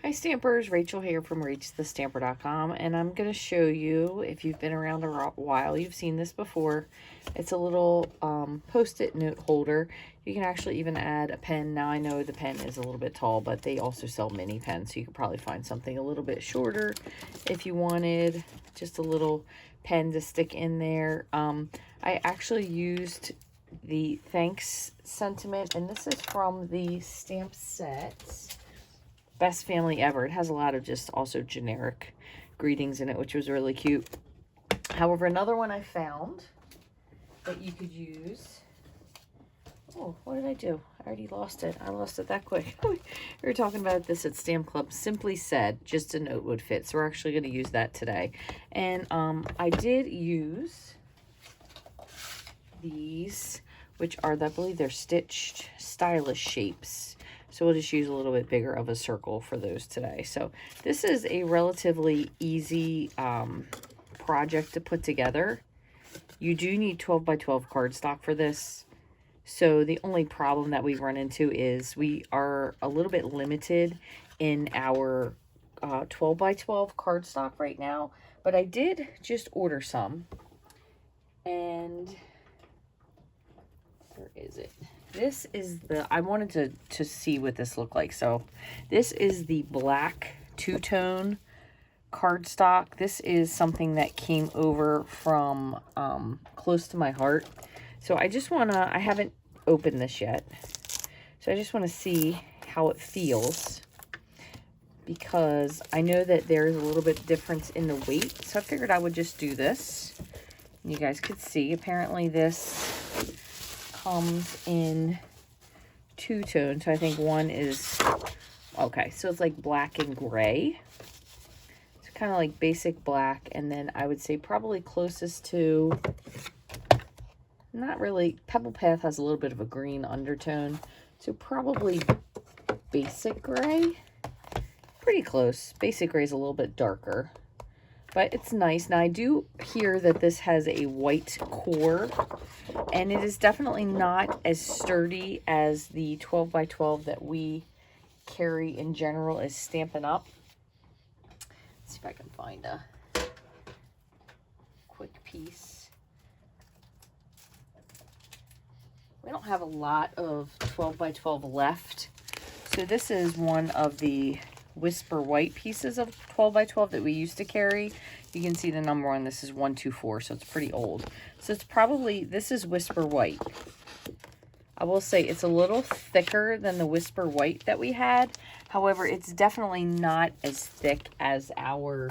Hi Stampers, Rachel here from Rachthestamper.com, and I'm going to show you, if you've been around a while, you've seen this before. It's a little post-it note holder. You can actually even add a pen. Now I know the pen is a little bit tall, but they also sell mini pens, so you could probably find something a little bit shorter if you wanted just a little pen to stick in there. I actually used the thanks sentiment, and this is from the stamp set. Best Family Ever. It has a lot of just also generic greetings in it, which was really cute. However, another one I found that you could use. Oh, what did I do? I already lost it. I lost it that quick. We were talking about this at Stamp Club. Simply Said, just a note would fit. So we're actually going to use that today. And I did use these, which are, I believe they're stitched stylish shapes. So we'll just use a little bit bigger of a circle for those today. So this is a relatively easy project to put together. You do need 12 by 12 cardstock for this. So the only problem that we run into is we are a little bit limited in our 12 by 12 cardstock right now. But I did just order some. And where is it? This is the, I wanted to see what this looked like. So this is the black two-tone cardstock. This is something that came over from Close to My Heart. So I just want to, I haven't opened this yet. So I just want to see how it feels, because I know that there's a little bit difference in the weight. So I figured I would just do this. You guys could see, apparently this comes in two-tone. So I think one is, okay, so it's like black and gray. It's kind of like basic black, and then I would say probably closest to, not really, Pebble Path has a little bit of a green undertone, so probably basic gray. Pretty close. Basic gray is a little bit darker, but it's nice. Now I do hear that this has a white core, and it is definitely not as sturdy as the 12 by 12 that we carry in general as Stampin' Up. Let's see if I can find a quick piece. We don't have a lot of 12 by 12 left. So this is one of the Whisper White pieces of 12 by 12 that we used to carry. You can see the number on this is 124, so it's pretty old. So it's probably, this is Whisper White. I will say it's a little thicker than the Whisper White that we had. However, it's definitely not as thick as our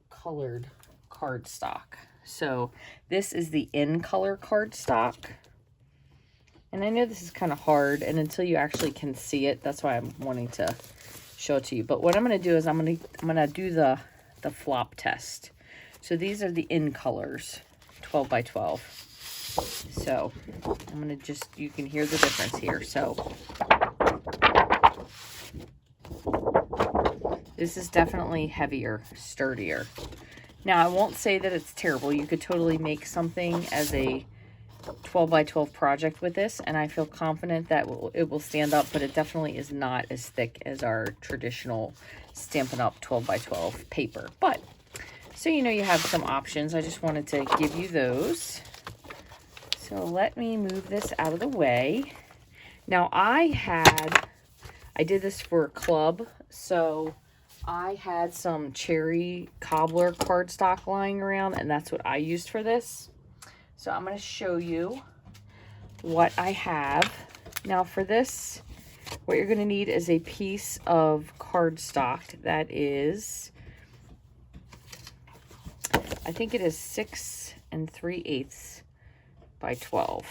colored cardstock. So this is the in color cardstock. And I know this is kind of hard, and until you actually can see it, that's why I'm wanting to show it to you. But what I'm going to do is I'm going to do the flop test. So these are the in colors, 12 by 12. So I'm going to just, you can hear the difference here. So this is definitely heavier, sturdier. Now I won't say that it's terrible. You could totally make something as a 12 by 12 project with this, and I feel confident that it will stand up, but it definitely is not as thick as our traditional Stampin' Up 12 by 12 paper. But so you know, you have some options. I just wanted to give you those. So let me move this out of the way. Now I did this for a club, so I had some cherry cobbler cardstock lying around, and that's what I used for this. So I'm going to show you what I have. Now for this, what you're going to need is a piece of cardstock that is, I think it is 6 3/8 by 12.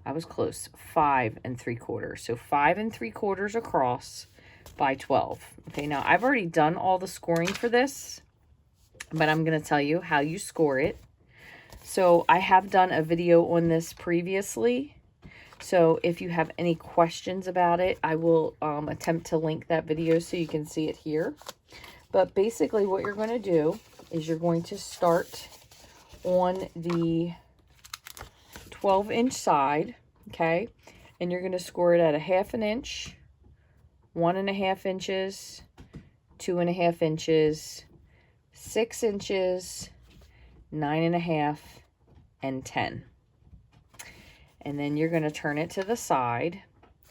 I was close, 5 3/4. So 5 3/4 across by 12. Okay, now I've already done all the scoring for this, but I'm going to tell you how you score it. So I have done a video on this previously. So if you have any questions about it, I will attempt to link that video so you can see it here. But basically what you're going to do is you're going to start on the 12-inch side, okay? And you're going to score it at a 1/2 inch, 1.5 inches, 2.5 inches, 6 inches, 9.5, and 10. And then you're going to turn it to the side.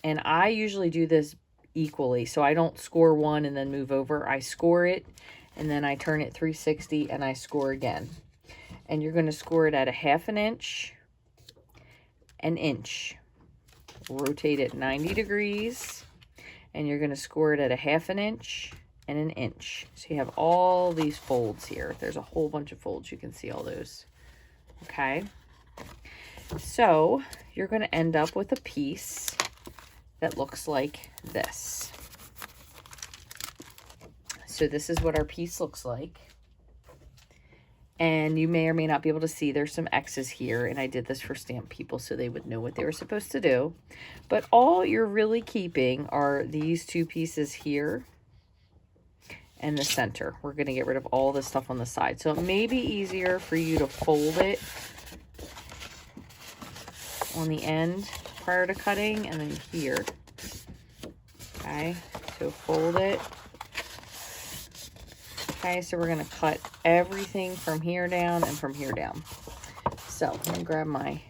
And I usually do this equally, so I don't score one and then move over. I score it, and then I turn it 360, and I score again. And you're going to score it at a 1/2 inch, an inch. Rotate it 90 degrees, and you're going to score it at a 1/2 inch and an inch. So you have all these folds here. There's a whole bunch of folds. You can see all those. Okay. So you're going to end up with a piece that looks like this. So this is what our piece looks like. And you may or may not be able to see there's some X's here, and I did this for stamp people so they would know what they were supposed to do. But all you're really keeping are these two pieces here and the center. We're going to get rid of all this stuff on the side. So it may be easier for you to fold it on the end prior to cutting, and then here. Okay, so fold it. Okay, so we're going to cut everything from here down and from here down. So I'm going to grab my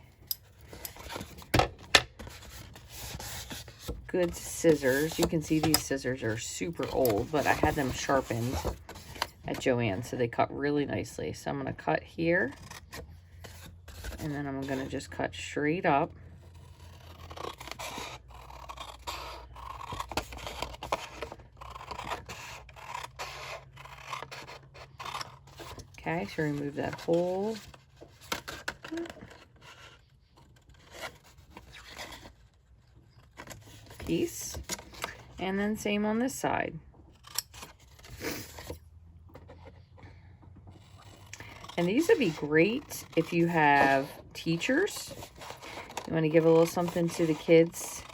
good scissors. You can see these scissors are super old, but I had them sharpened at Joann, so they cut really nicely. So I'm going to cut here, and then I'm going to just cut straight up. Okay, so remove that whole piece. And then same on this side. And these would be great if you have teachers. You want to give a little something to the kids,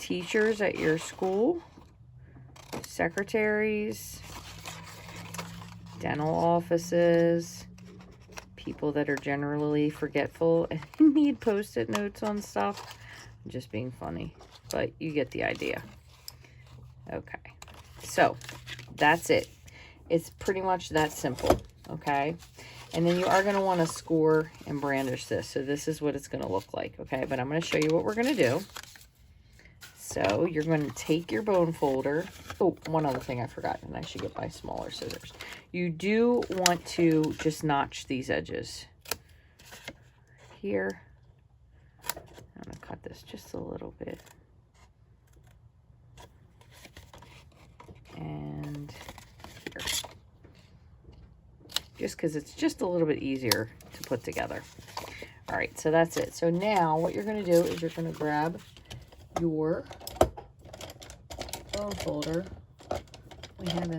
teachers at your school, secretaries, dental offices, people that are generally forgetful and need post-it notes on stuff. I'm just being funny, but you get the idea. Okay, so that's it. It's pretty much that simple, okay? And then you are going to want to score and brandish this. So this is what it's going to look like, okay? But I'm going to show you what we're going to do. So you're going to take your bone folder. Oh, one other thing I forgot, and I should get my smaller scissors. You do want to just notch these edges here. I'm going to cut this just a little bit. And here. Just because it's just a little bit easier to put together. All right, so that's it. So now what you're going to do is you're going to grab your bone folder. We have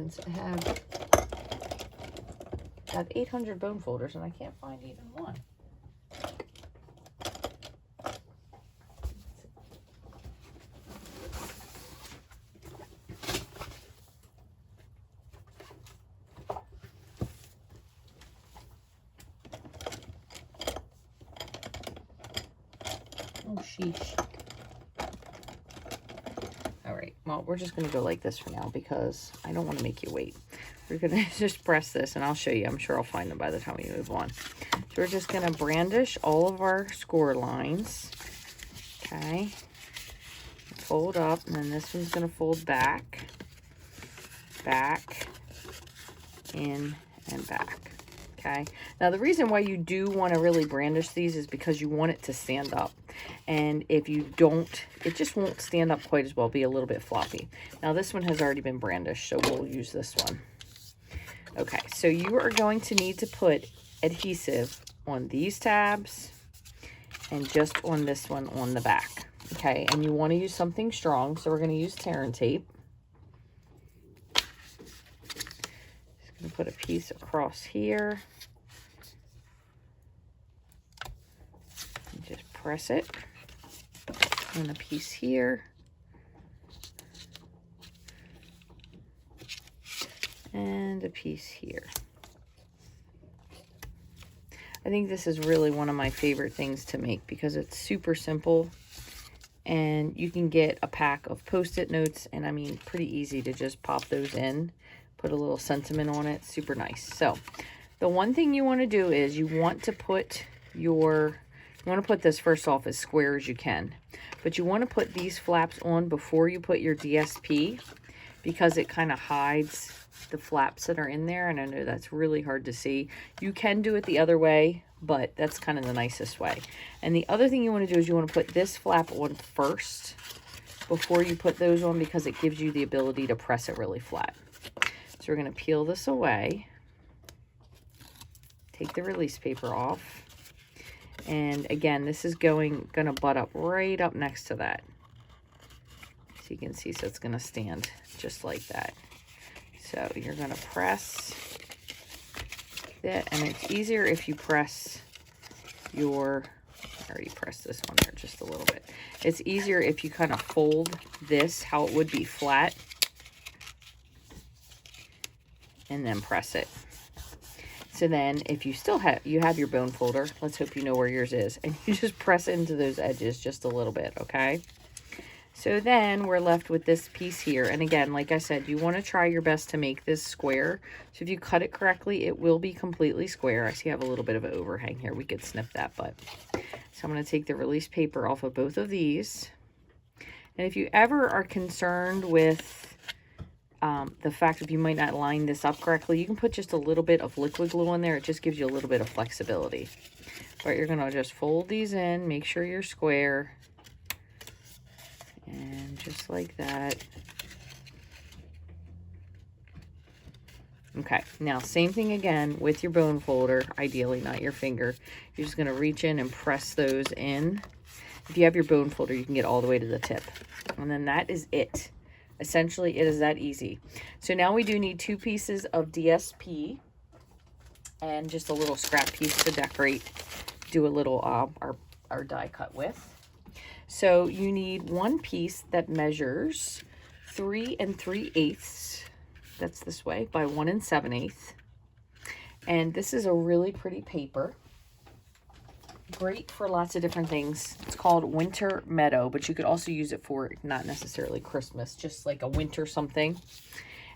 800 bone folders, and I can't find even one. Oh, sheesh. All right, well, we're just going to go like this for now because I don't want to make you wait. We're going to just press this, and I'll show you. I'm sure I'll find them by the time we move on. So we're just going to brandish all of our score lines. Okay. Fold up, and then this one's going to fold back, back, in, and back. Okay. Now, the reason why you do want to really brandish these is because you want it to stand up. And if you don't, it just won't stand up quite as well, be a little bit floppy. Now, this one has already been brandished, so we'll use this one. Okay, so you are going to need to put adhesive on these tabs and just on this one on the back. Okay, and you want to use something strong, so we're going to use tear and tape. Just going to put a piece across here. And just press it on a piece here. And a piece here. I think this is really one of my favorite things to make because it's super simple And you can get a pack of Post-it notes, and I mean, pretty easy to just pop those in, put a little sentiment on it, super nice. So the one thing you want to do is you want to put this first off as square as you can, but you want to put these flaps on before you put your DSP, because it kind of hides the flaps that are in there, and I know that's really hard to see. You can do it the other way, but that's kind of the nicest way. And the other thing you want to do is you want to put this flap on first before you put those on, because it gives you the ability to press it really flat. So we're going to peel this away, take the release paper off, and again, this is going to butt up right up next to that. So you can see, so it's going to stand just like that. So you're going to press that, and it's easier if you press your, I already pressed this one there just a little bit. It's easier if you kind of fold this how it would be flat and then press it. So then if you still have your bone folder, let's hope you know where yours is, and you just press into those edges just a little bit, okay? So then we're left with this piece here. And again, like I said, you want to try your best to make this square. So if you cut it correctly, it will be completely square. I see I have a little bit of an overhang here. We could snip that, but. So I'm going to take the release paper off of both of these. And if you ever are concerned with the fact that you might not line this up correctly, you can put just a little bit of liquid glue on there. It just gives you a little bit of flexibility. But you're going to just fold these in, make sure you're square. And just like that. Okay, now same thing again with your bone folder, ideally not your finger. You're just going to reach in and press those in. If you have your bone folder, you can get all the way to the tip. And then that is it. Essentially, it is that easy. So now we do need 2 pieces of DSP and just a little scrap piece to decorate, do a little our die cut with. So you need 1 piece that measures 3 3/8. That's this way, by 1 7/8. And this is a really pretty paper. Great for lots of different things. It's called Winter Meadow, but you could also use it for not necessarily Christmas, just like a winter something.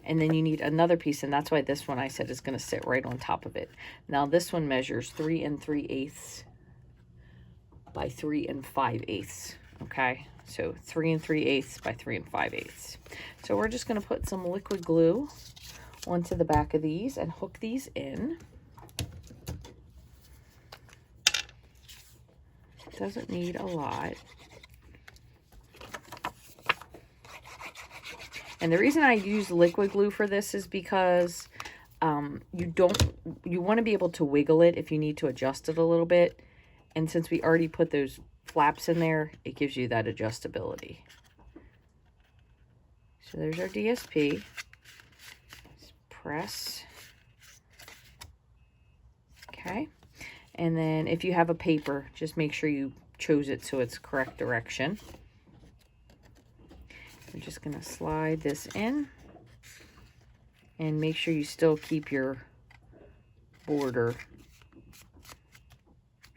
And then you need another piece, and that's why this one I said is going to sit right on top of it. Now this one measures 3 3/8 by 3 5/8. Okay, so 3 3/8 by 3 5/8. So we're just going to put some liquid glue onto the back of these and hook these in. Doesn't need a lot. And the reason I use liquid glue for this is because you want to be able to wiggle it if you need to adjust it a little bit. And since we already put those flaps in there, it gives you that adjustability. So there's our DSP. Just press. Okay. And then if you have a paper, just make sure you chose it so it's correct direction. I'm just going to slide this in and make sure you still keep your border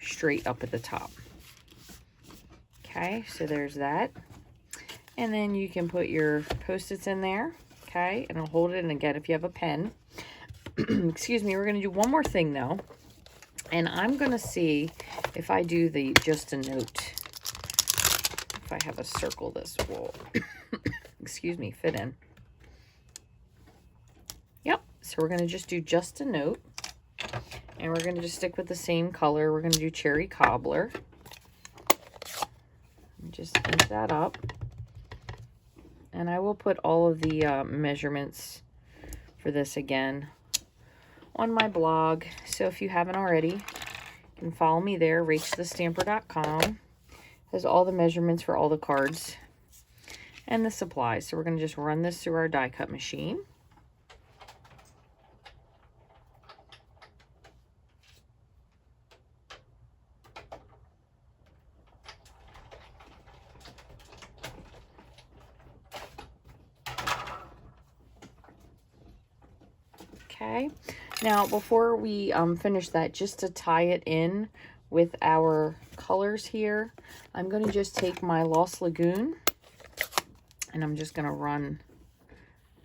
straight up at the top. Okay, so there's that. And then you can put your Post-its in there, okay, and I'll hold it. And again, if you have a pen, excuse me, we're going to do one more thing though. And I'm going to see if I do the just a note, if I have a circle this will, excuse me, fit in. Yep, so we're going to just do just a note. And we're going to just stick with the same color. We're going to do Cherry Cobbler. Just ink that up. And I will put all of the measurements for this again on my blog. So if you haven't already, you can follow me there, rachthestamper.com. Has all the measurements for all the cards and the supplies. So we're going to just run this through our die cut machine. Okay, now before we finish that, just to tie it in with our colors here. I'm going to just take my Lost Lagoon and I'm just going to run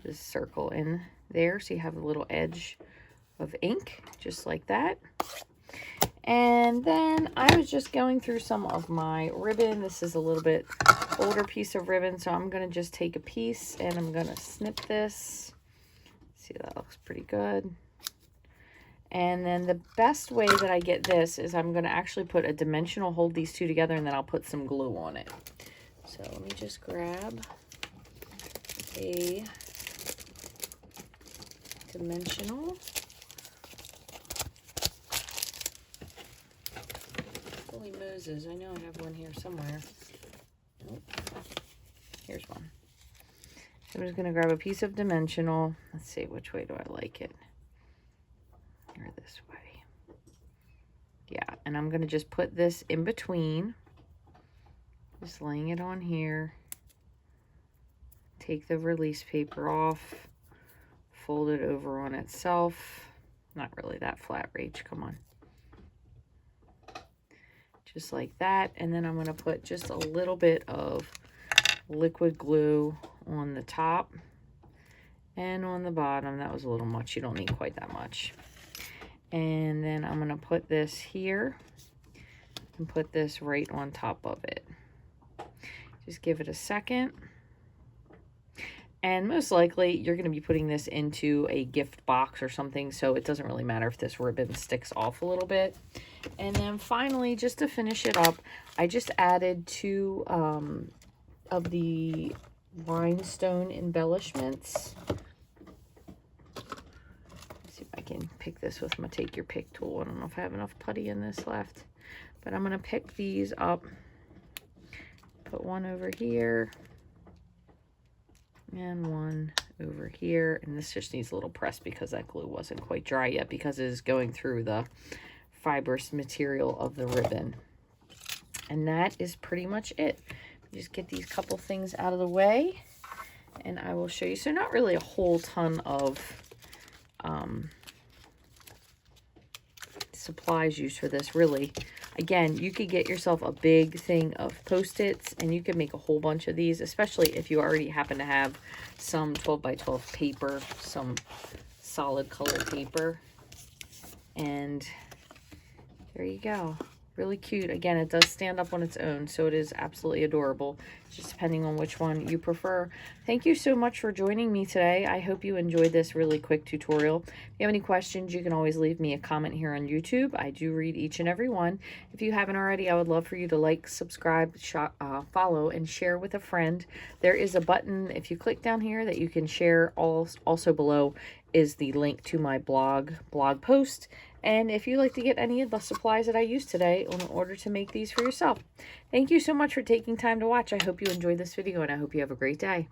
this circle in there so you have a little edge of ink, just like that. And then I was just going through some of my ribbon. This is a little bit older piece of ribbon, so I'm going to just take a piece and I'm going to snip this. See, that looks pretty good. And then the best way that I get this is I'm going to actually put a dimensional, hold these two together, and then I'll put some glue on it. So let me just grab a dimensional. Holy Moses, I know I have one here somewhere. Nope. Here's one. So I'm just going to grab a piece of dimensional. Let's see, which way do I like it? Or this way. Yeah, and I'm going to just put this in between. Just laying it on here. Take the release paper off. Fold it over on itself. Not really that flat, Rach, come on. Just like that. And then I'm going to put just a little bit of liquid glue on the top and on the bottom. That was a little much. You don't need quite that much. And then I'm going to put this here and put this right on top of it. Just give it a second. And most likely you're going to be putting this into a gift box or something, so it doesn't really matter if this ribbon sticks off a little bit. And then finally, just to finish it up, I just added 2 of the rhinestone embellishments. See if I can pick this with my take your pick tool. I don't know if I have enough putty in this left, but I'm going to pick these up. Put one over here and one over here, and this just needs a little press because that glue wasn't quite dry yet because it is going through the fibrous material of the ribbon. And that is pretty much it. Just get these couple things out of the way and I will show you. So not really a whole ton of supplies used for this, really. Again, you could get yourself a big thing of Post-its and you could make a whole bunch of these, especially if you already happen to have some 12 by 12 paper, some solid color paper. And there you go. Really cute. Again, it does stand up on its own, so it is absolutely adorable, just depending on which one you prefer. Thank you so much for joining me today. I hope you enjoyed this really quick tutorial. If you have any questions, you can always leave me a comment here on YouTube. I do read each and every one. If you haven't already, I would love for you to like, subscribe, follow, and share with a friend. There is a button, if you click down here, that you can share. Also below is the link to my blog post. And if you'd like to get any of the supplies that I used today in order to make these for yourself. Thank you so much for taking time to watch. I hope you enjoyed this video and I hope you have a great day.